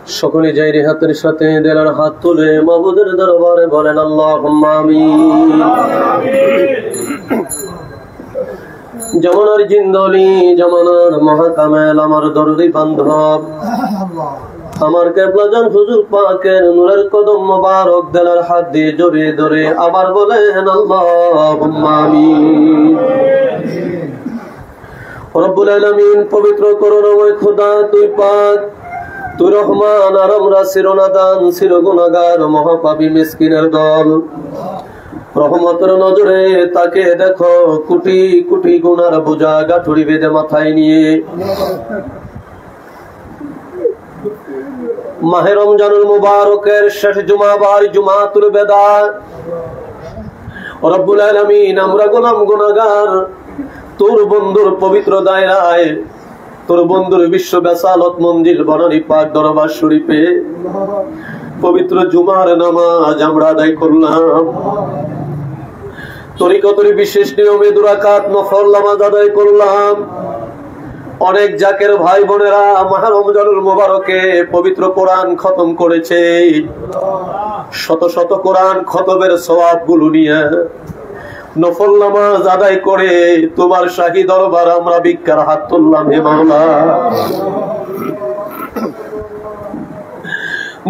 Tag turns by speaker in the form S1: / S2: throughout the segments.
S1: সকলে যাই হাতের সাথে দেলার হাত তুলে মাবুদের দরবারে বলেন আল্লাহুম্মা আমিন। জামানার জিন্দলি জামানার মহাকামেল আমার দরদি বান্ধব আমার কেবলাজান হুজুর পাকের নূরের কদম মোবারক দেলার হাত দিয়ে জড়িয়ে ধরে আবার বলেন আল্লাহুম্মা আমিন। রব্বুল আলামিন পবিত্র করুণাময় খোদা তুই পাক, তুই রহমান আর আমরা চিরনাদান চিরগুনাহগার মহাপাপী মিসকিনের দল। রহমতের নজরে তাকে দেখো কোটি কোটি গুনার বোঝা গাঠুরি বেঁধে মাথায় নিয়ে মাহে রমজানুল মুবারকের শেষ জুমাবার জুমাতুল বেদা। রব্বুল আলামিন আমরা গোলাম গুনাহগার তোর বন্ধুর পবিত্র দায়রায়, তোর বন্ধুর বিশ্ব বেসালত মঞ্জিল বনানী পাক দরবার শরীফে পবিত্র জুমার নামাজ আমরা আদায় করলাম। তরিকতের বিশেষ নিয়মে দুরাকাত নফল নামাজ আদায় করলাম। অনেক জাকের ভাই বোনেরা মাহে রমজানুল মুবারকে পবিত্র কোরআন খতম করেছে। শত শত কোরআন খতমের সওয়াব গুলো নিয়ে নফল নামাজ আদায় করে তোমার শাহী দরবার আমরা ভিক্ষার হাত তুললাম। হে মাওলা,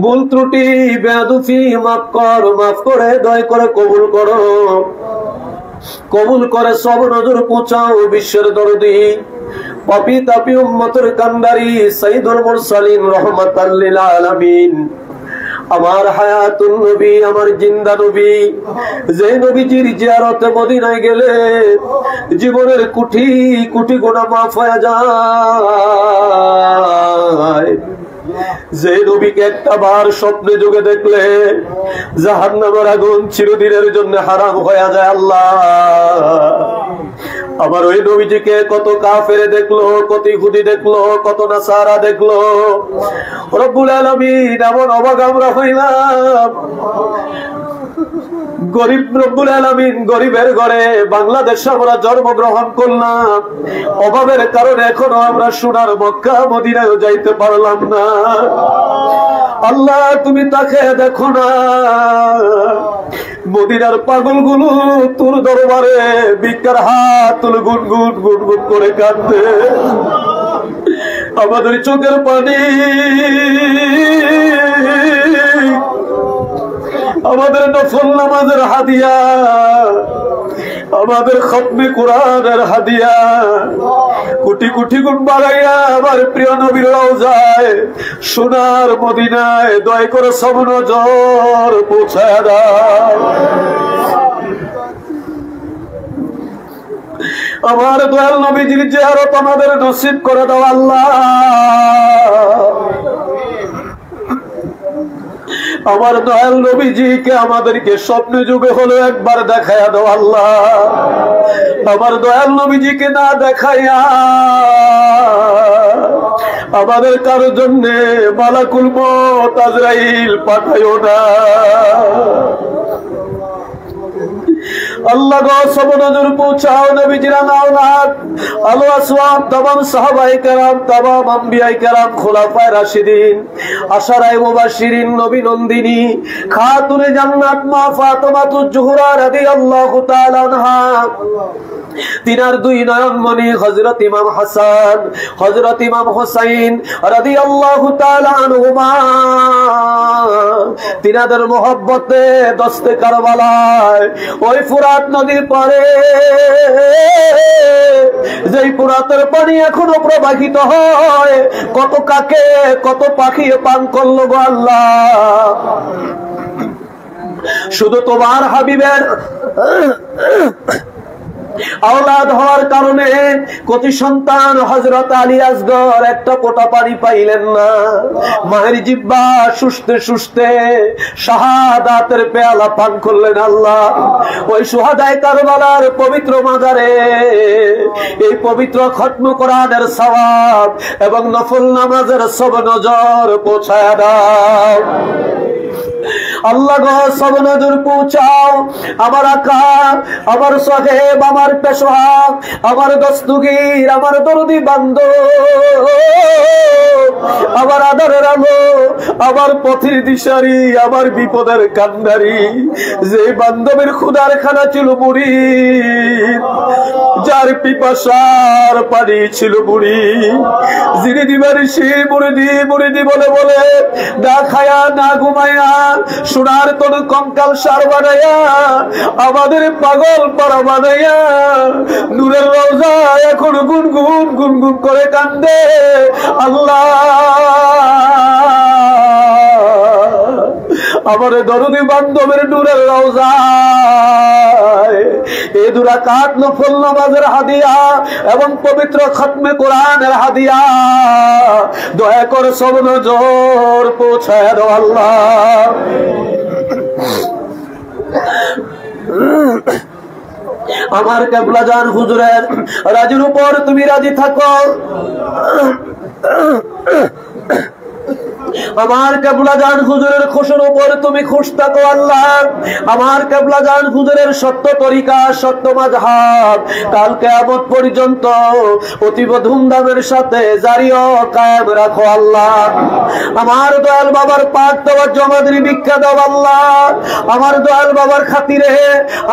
S1: ভুল ত্রুটি বেয়াদুফি মাফ কর, মাফ করে দয়া করে কবুল করো, কবুল করে সব নজর পৌঁছাও বিশ্বের দরদি পাপী তাপী উম্মতের কান্ডারি সাইয়্যিদুল মুরসালিন রাহমাতাল লিল আলামিন আমার হায়াতুন নবী, আমার জিন্দা নবী, যে নবীজির জিয়ারতে মদিনায় গেলে জীবনের কোটি কোটি গুনাহ মাফ হয়ে যায়, যে নবীকে একটা বার স্বপ্নে যুগে দেখলে জাহান্নামের আগুন চিরদিনের জন্য হারাম হয়ে যায়। আল্লাহ, আবার ওই নবীজিকে কত কাফের দেখলো, কত ইহুদি দেখলো, কত নাসারা দেখলো। রব্বুল আলামিন এমন অবাক আমরা হইলাম, গরিব রব্বুল আলামিন গরিবের ঘরে বাংলাদেশে আমরা জন্মগ্রহণ করলাম, অভাবের কারণে এখনো আমরা সোনার মক্কা মদিনায় যাইতে পারলাম না। আল্লাহ তুমি তাকে দেখো না, মদিনার পাগলগুলো তোর দরবারে ভিক্ষার হাত তুলে গুনগুন গুনগুন করে কাঁদে। আমাদের চোখের পানি, আমাদের নফল নামাজের হাদিয়া, আমাদের খতমে কোরআনের হাদিয়া কোটি কোটি গুণ বাড়াইয়া আমার প্রিয় নবীর রওজায় সোনার মদিনায় দয়া করে সব নজর পৌঁছায় দাও। আমার দয়াল নবীজির জিয়ারত আমাদের নসিব করে দাও আল্লাহ। আমার দয়াল নবীজিকে আমাদেরকে স্বপ্নে যুগে হলো একবার দেখাইয়া দাও আল্লাহ। আমার দয়াল নবীজিকে না দেখাইয়া আমাদের কারোর জন্য মালাকুল মউত আজরাইল পাঠাইও না আল্লাহ গো। সব নজর পৌঁছাও নবীজির আওলাদ আলো আসওয়াব तमाम সাহাবায়ে কেরাম, तमाम আম্বিয়ায়ে কেরাম, খোলাফায়ে রাশিদিন, আশারায়ে মুবাশশিরিন, নবী নন্দিনী খাতুনে জান্নাত মা ফাতেমাতুজ জোহরা রাদিয়াল্লাহু তাআলা আনহা, তিনার দুই নয়নমণি হযরত ইমাম হাসান, হযরত ইমাম হুসাইন রাদিয়াল্লাহু তাআলা আনহুমা, তিনাদের মহব্বতে দস্তে কারবালায় ওই ফুরাত নদীর পারে যেই ফুরাতের পানি এখনো প্রবাহিত হয়, কত কাকে কত পাখি পান করলো গো আল্লাহ। শুধু তোমার হাবিবের আওলাদ হওয়ার কারণে কত সন্তান হযরত আলী আসগর একটা ফোঁটা পানি পাইলেন না, মায়ের জিহ্বা শুষতে শুষতে শাহাদাতের পেয়ালা পান করলেন আল্লাহ। ওই শুহাদায়ে কারবালার পবিত্র মাজারে এই পবিত্র খতম কোরআনের সওয়াব এবং নফল নামাজের সব নজর পৌঁছায়া দাও। আল্লাহ গো সব নজর পৌঁছাও আমার আকা, আমার সাহেব, আমার পেশোয়া, আমার দস্তগীর, আমার দরদি বান্ধব, আমার আদরের আলো, আমার পথের দিশারি, আমার বিপদের কান্ডারি, যে বান্ধবের খুদার খানা ছিল মুড়ি, যার পিপাসার পানি ছিল বুড়ি, যিনি দিবারিশি মুড়িদি মুড়িদি বলে বলে না খায়া না ঘুমায়া সোনার কোন কঙ্কাল সার বানাইয়া আমাদের পাগল পাড়া বানাইয়া নূরের রওজা এখন গুনগুন গুনগুন করে কান্দে। আল্লাহ আমার দরদি বান্ধবের নূরের রওজায় এ দুরাকাত নফল নামাজের হাদিয়া এবং পবিত্র খতমে কোরআনের হাদিয়া দয়া করে সব নজর পৌঁছায় দাও আল্লাহ। আমার কেবলা জান হুজুরের রাজির উপর তুমি রাজি থাকো, আমার কেবলা জান হুজুরের খুশির উপর তুমি খুশ থাকো আল্লাহ। আমার কেবলা জান হুজুরের সত্য তরিকা, সত্য মাযহাব কাল কিয়ামত পর্যন্ত অতীব ধুমধামের সাথে জারি ও কায়েম রাখো আল্লাহ। আমার দয়াল বাবার পাক দেওয়ার জমাদের ভিক্ষা দাও আল্লাহ। আমার দয়াল বাবার খাতিরে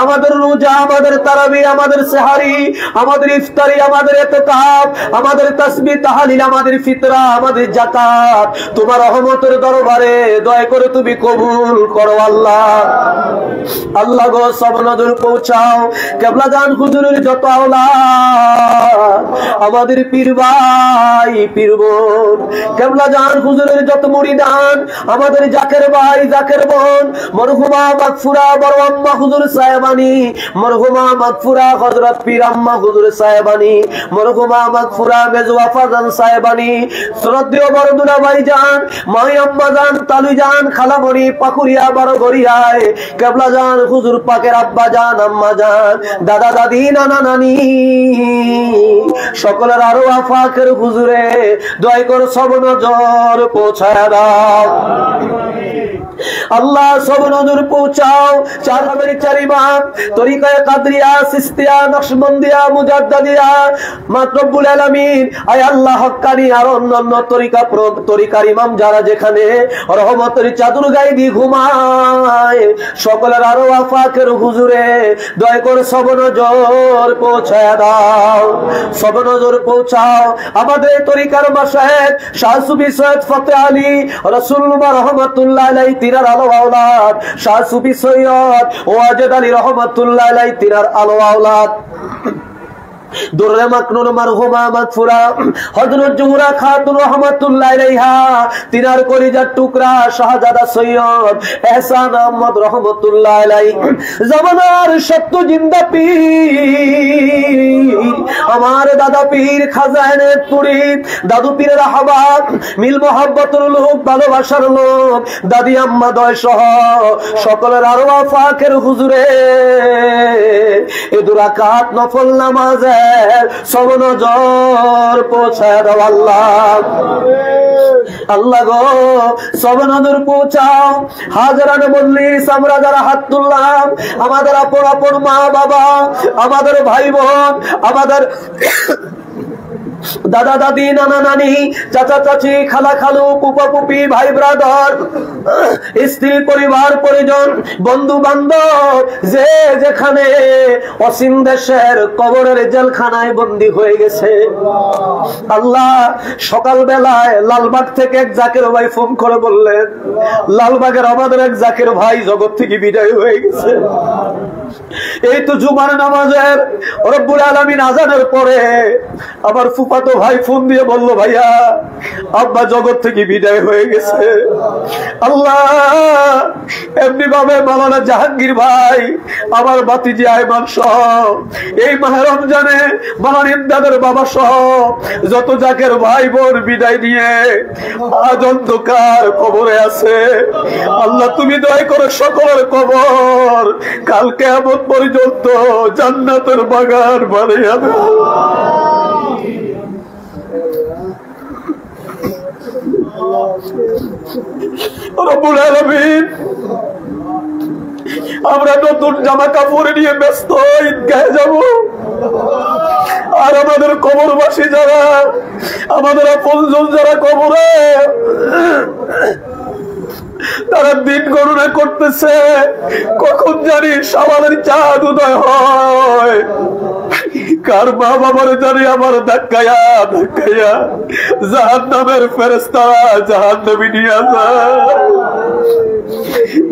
S1: আমাদের রোজা, আমাদের তারাবি, আমাদের সেহারি, আমাদের ইফতারি, আমাদের ইতিকাফ, আমাদের তাসবিহ তাহলিল, আমাদের ফিতরা, আমাদের যাকাত তোমার রহমতের দরবারে দয়া করে তুমি কবুল করো আল্লাহ। আল্লাহ গো সব নজর পৌঁছাও কেবলা জান হুজুরের যত আওলাদ, আমাদের পীর ভাই পীর বোন, কেবলা জান হুজুরের যত মুরিদান, আমাদের জাকের ভাই জাকের বোন, মরহুমা মাগফুরা বড় আম্মা হুজুর সাহেবানী, মরহুমা মাগফুরা হযরত পীর আম্মা হুজুর সাহেবানী, মরহুমা মাগফুরা মেজওয়া ফাজান সাহেবানী, শ্রদ্ধেয় বড় দুলা ভাই জান, মাই আম্মা জান, তালু জান, খালামণি পাকুরিয়া বড় গড়িয়ায়, কেবলা জান হুজুর পাকের আব্বা জান, আম্মা জান, দাদা দাদি, নানা নানি, সকলের আরো আফাকের হুজুরে দয়া করে সব নজর পৌঁছায় দাও আল্লাহ। সব নজর পৌঁছাও চার হামের চার ইমাম, তরিকায়ে কাদরিয়া, সিস্তিয়া, নকশবন্দিয়া, মুজাদ্দিদিয়া, মাতরব্বুল আলামিন, আয় আল্লাহ হক্কানি আর অন্যান্য তরিকার ইমাম যারা যেখানে রহমতের চাদর গায়ে দিয়ে ঘুমায়, সকলের আরো আফাকের হুজুরে দয়া করে সব নজর পৌঁছায় দাও। সব নজর পৌঁছাও আমাদের তরিকার মাশায়েখ শাহ সুফি সৈয়দ ফতে আলী রাসূলুল্লাহ রহমাতুল্লাহ আলাইহি তিনার আলো আওলাদ, শাহ সুফি সৈয়দ ওয়াজেদ আলী রহমাতুল্লাহ আলাইহি তিনার আলো আওলাদ, দুররে মাকনুন মারহুমা মাগফুরা হযরত জুহরা খাতুন রাহমাতুল্লাহ আলাইহা তিনার কলিজার টুকরা শাহজাদা সৈয়দ এহসান আহমদ রাহমাতুল্লাহ আলাইহি, জামানার সত্য জিন্দা পীর আমার দাদা পীর খাজা এনায়েতপুরী, দাদু পীরের আহবাব, মিল মোহাব্বতের লোক, ভালোবাসার লোক, দাদি আম্মা দয় সহ সকলের আরো আফাকের হুজুরে এ দুরাকাত নফল নামাজে সব নজর পৌঁছায় দাও আল্লাহ। আল্লাহ গো সব নজর পৌঁছাও হাজারান মজলিস আমরা যারা হাত তুললাম, আমাদের আপন আপন মা বাবা, আমাদের ভাই বোন, আমাদের দাদা দাদি, নানা নানি, চাচা চাচি, খালা খালু, ফুপা ফুপি, ভাই ব্রাদার, স্ত্রী পরিবার পরিজন, বন্ধু বান্ধব, যে যেখানে অসীম দেশের কবরের জেলখানায় বন্দী হয়ে গেছে আল্লাহ। সকাল বেলায় লালবাগ থেকে এক জাকের ভাই ফোন করে বললেন লালবাগের আমাদের এক জাকের ভাই জগৎ থেকে বিদায় হয়ে গেছে। এই তো জুমার নামাজের রব্বুল আলামিন আজানের পরে আমার ফুফাতো ভাই ফোন দিয়ে বলল ভাইয়া আব্বা জগৎ থেকে বিদায় হয়ে গেছে। আল্লাহ এমনি ভাবে মাওলানা জাহাঙ্গীর ভাই আমার ভাতিজি আয়মান সহ এই মাহে রমজানে মাওলানা ইমদাদের বাবা সহ যত জাকের ভাই বোন বিদায় নিয়ে আজ অন্ধকার কবরে আছে। আল্লাহ তুমি দয়া করে সকলের কবর কাল কিয়ামত পর্যন্ত জান্নাতের বাগান বানিয়ে দাও। রব্বুল আলামিন আমরা নতুন জামা কাপড় নিয়ে ব্যস্ত ঈদগাহে যাব, আর আমাদের কবরবাসী যারা, আমাদের আপনজন যারা কবরে, তারা দিন গণনা করতেছে কখন জানি সওয়ালের চাঁদ উদয় হয়, কার মা বাবার জানি আমার ধাক্কায়া ধাক্কায়া জাহান্নামের ফেরেশতারা জাহান্নামে নিয়ে যায়।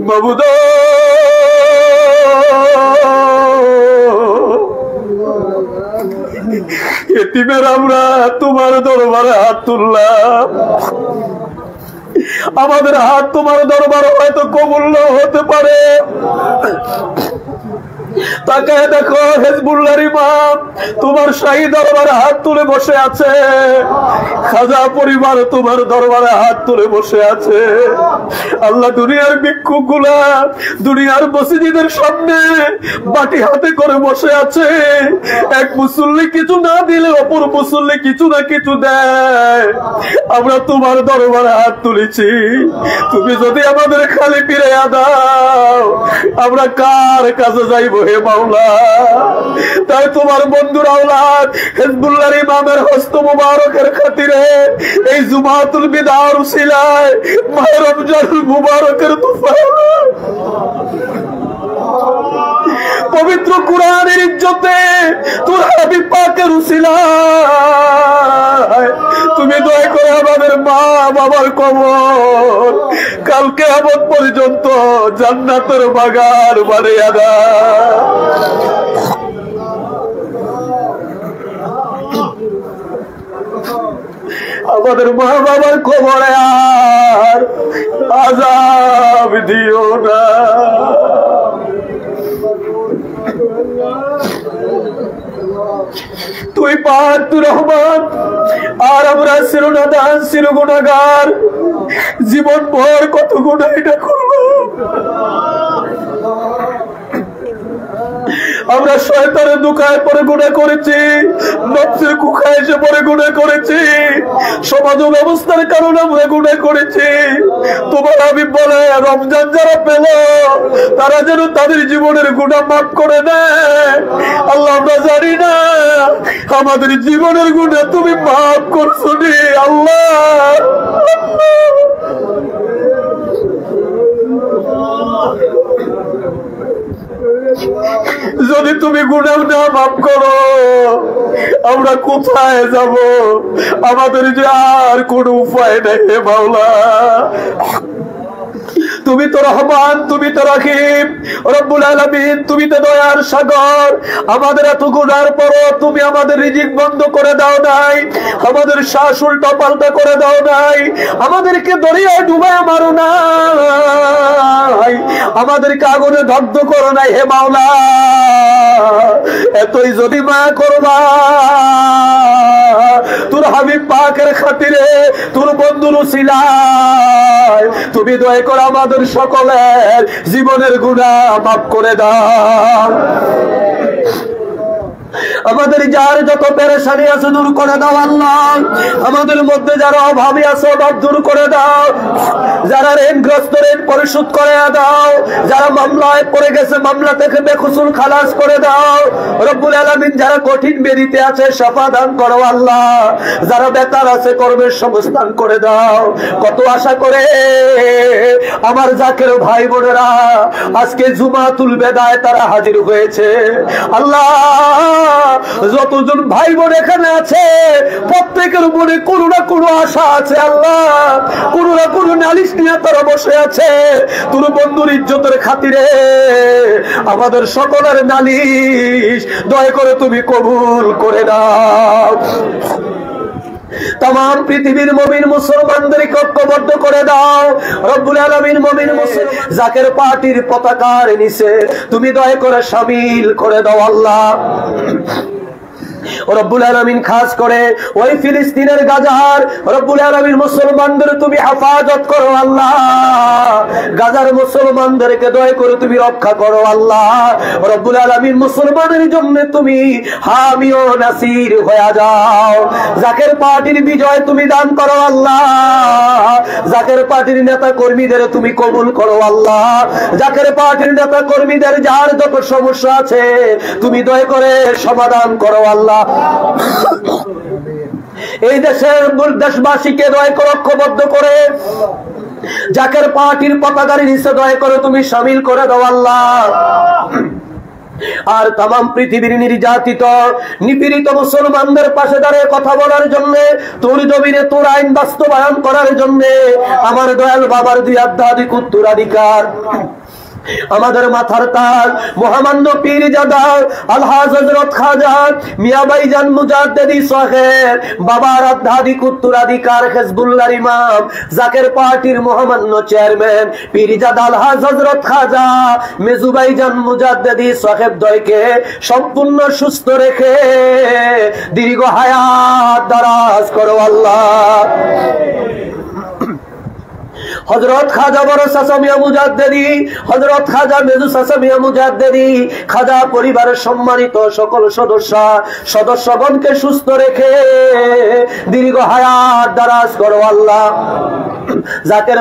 S1: মাবুদ এতিমের আমরা তোমার দরবারে হাত তুললাম, আমাদের হাত তোমার দরবারে হয়তো কবুল হতে পারে। তাকায় দেখো হিজবুল্লাহর ইমাম তোমার শাহী দরবারে হাত তুলে বসে আছে, খাজা পরিবার তোমার দরবারে হাত তুলে বসে আছে। আল্লাহ দুনিয়ার ভিক্ষুকগুলা দুনিয়ার মসজিদের সামনে বাটি হাতে করে বসে আছে, এক মুসল্লি কিছু না দিলে অপর মুসল্লি কিছু না কিছু দেয়। আমরা তোমার দরবারে হাত তুলেছি, তুমি যদি আমাদের খালি ফিরাইয়া দাও আমরা কার কাছে যাইবো হে মাওলা? তাই তোমার বন্ধুর আওলাদ হিজবুল্লাহর ইমামের হস্ত মুবারকের খাতিরে এই জুমাতুল বিদার উসিলায় মাহে রমজানুল মুবারকের তুফান পবিত্র কুরআনের ইজ্জতে তোর হাবিব পাকের উসিলায় তুমি দয়া করে আমাদের মা বাবার কবর কাল কিয়ামত পর্যন্ত জান্নাতের বাগান বানিয়ে দাও। আমাদের মা বাবার কবরে আর আযাব দিও না। তুই পাক, তুই রহমান, আর আমরা চিরনাদান চির গুনাহগার, জীবন ভর কত গুনাহ এটা করবো। আমরা শয়তানের দুকায় পরে গুনাহ করেছি, নফসের কুখায় এসে পরে গুনাহ করেছি, সমাজ ব্যবস্থার কারণে আমরা গুনাহ করেছি। তোমার হাবিব বলে রমজান যারা পেল তারা যেন তাদের জীবনের গুনাহ মাফ করে দেয়। আল্লাহ আমরা জানি না আমাদের জীবনের গুনাহ তুমি মাফ করছো নি আল্লাহ। যদি তুমি গুনাহ না মাফ করো আমরা কোথায় যাব? আমাদের যে আর কোনো উপায় নেই হে মাওলা। তুমি তো রহমান, তুমি তো রহিম, রব্বুল আলামিন তুমি তো দয়ার সাগর। আমাদের এত গুনার পরও তুমি আমাদের রিজিক বন্ধ করে দাও নাই, আমাদের শ্বাস উল্টা পাল্টা করে দাও নাই, আমাদেরকে দরিয়ায় ডুবায় মারো নাই, আমাদেরকে আগুনে দগ্ধ করো নাই হে মাওলা। এতই যদি মায়া করবা তোর হাবিব পাকের খাতিরে, তোর বন্ধুর উসিলায় তুমি দয়া করে আমাদের সকলের জীবনের গুনাহ মাফ করে দাও। আমাদের যার যত পেরেশানি আছে দূর করে দাও আল্লাহ। আমাদের মধ্যে যারা অভাবী আছে অভাব দূর করে দাও, যারা ঋণগ্রস্ত ঋণ পরিশোধ করে দাও, যারা মামলায় পড়ে গেছে মামলা থেকে বেকসুর খালাস করে দাও রব্বুল আলামিন। যারা কঠিন বেদিতে আছে শাফা দান করো আল্লাহ, যারা বেকার আছে কর্মের সংস্থান করে দাও। কত আশা করে আমার জাকের ভাই বোনেরা আজকে জুমাতুল বিদায় তারা হাজির হয়েছে আল্লাহ। যতজন ভাই বোন এখানে আছে প্রত্যেকের মনে কোনো না কোনো আশা আছে আল্লাহ, কোনো না কোনো নালিশ নিয়ে তারা বসে আছে। তোর বন্ধুর ইজ্জতের খাতিরে আমাদের সকলের নালিশ দয়া করে তুমি কবুল করে দাও। तमाम पृथ्वीर मुमिन मुसलमानদেরকে ঐক্যবদ্ধ করে দাও রব্বুল আলামিন। মুমিন মুসলিম জাকের পার্টির পতাকার নিচে তুমি দয়া করে শামিল করে দাও আল্লাহ। রব্বুল আলামিন খাস করে ওই ফিলিস্তিনের গাজার রব্বুল আলামিন মুসলমানদের তুমি হেফাজত করো আল্লাহ, গাজার মুসলমানদেরকে দয়া করে তুমি রক্ষা করো আল্লাহ। রব্বুল আলামিন মুসলমানের জন্য তুমি হামি ও নাসির হয়ে যাও। জাকের পার্টির বিজয় তুমি দান করো আল্লাহ, জাকের পার্টির নেতা কর্মীদের তুমি কবুল করো আল্লাহ, জাকের পার্টির নেতা কর্মীদের যার যত সমস্যা আছে তুমি দয়া করে সমাধান করো আল্লাহ। এই দেশের দেশবাসীকে দয়া করে ঐক্যবদ্ধ করে জাকের পার্টির পতাকার নিচে দয়া করে তুমি শামিল করে দাও আল্লাহ। আর তাম পৃথিবীর নির্যাতিত নিপীড়িত মুসলমানদের পাশে দাঁড়িয়ে কথা বলার জন্য, তোর জমিনে তোর আইন বাস্তবায়ন করার জন্য আমার দয়াল বাবার দুই আধ্যাত্মিক উত্তরাধিকার আমাদের মাথার তাজ মহামান্য পীরজাদা আলহাজ হযরত খাজা মিয়া ভাইজান মুজাদ্দিদি সাহেব বাবার আধ্যাত্মিক উত্তরাধিকার হিজবুল্লাহর ইমাম জাকের পার্টির মহামান্য চেয়ারম্যান পীরজাদা আলহাজ হযরত খাজা মেজু ভাইজান মুজাদ্দিদি সাহেব দয়কে সম্পূর্ণ সুস্থ রেখে দীর্ঘ হায়াত দারাজ করো আল্লাহ। হযরত খাজা বড় চাচা মিয়া মুজাদ্দিদি, হযরত খাজা মেজু চাচা মিয়া মুজাদ্দিদি, খাজা পরিবারের সম্মানিত সকল সদস্যগণকে সুস্থ রেখে দীর্ঘ হায়াত দারাজ করো আল্লাহ। জাকের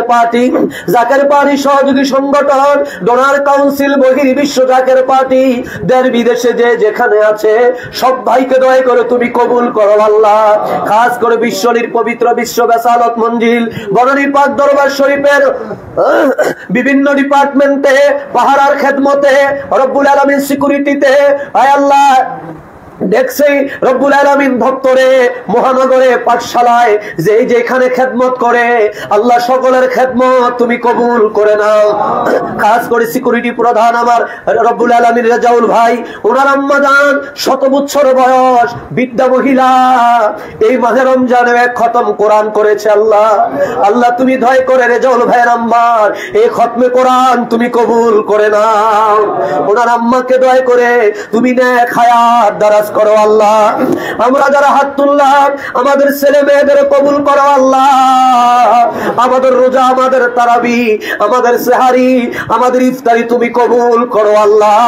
S1: পার্টি সহযোগী সংগঠন ডোনার কাউন্সিল বহির্বিশ্ব জাকের পার্টি দেশ বিদেশে যে যেখানে আছে সব ভাইকে দয়া করে তুমি কবুল করো আল্লাহ। খাস করে বিশ্বনির পবিত্র বিশ্ব বেসালত মঞ্জিল বনানী পাক দরবার শরীফের বিভিন্ন ডিপার্টমেন্টে পাহারার খেদমতে রব্বুল আলামিন সিকিউরিটিতে আয় আল্লাহ দেখছি রব্বুল আলামিন দপ্তরে মহানগরে পাঠশালায় যেখানে খেদমত করে আল্লাহ সকলের খেদমত তুমি কবুল করে নাও। খাস করে সিকিউরিটি প্রধান আমার রব্বুল আলামিন রেজাউল ভাই, ওনার আম্মা জান 100 বছর বয়স বিদ্যা মহিলা এই মাহে রমজানে এক খতম কোরআন করেছে আল্লাহ। আল্লাহ তুমি দয়া করে রেজাউল ভাইয়ের আম্মার এই খতমে কোরআন তুমি কবুল করে নাও। ওনার আম্মাকে দয়া করে তুমি নেক হায়াত দারাজ করো আল্লাহ। আমরা যারা হাত তুললাম আমাদের ছেলে মেয়েদের কবুল করো আল্লাহ। আমাদের রোজা, আমাদের তারাবি, আমাদের সেহারি, আমাদের ইফতারি তুমি কবুল করো আল্লাহ।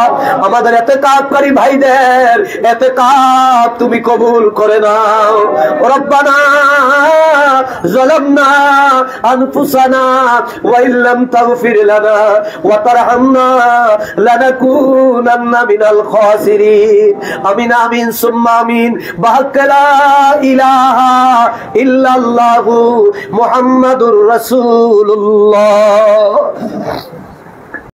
S1: আমাদের ইতিকাফকারী ভাইদের ইতিকাফ তুমি কবুল করে নাও। রব্বানা যালামনা আনফুসানা ওয়া ইল্লাম তাগফির লানা ওয়া তারহামনা লানাকুনান্না মিনাল খাসিরিন। আমিন আমিন সুম্মা আমিন। বাহাক্কা লা ইলাহা ইল্লাল্লাহু মুহাম্মাদুর রাসূলুল্লাহ।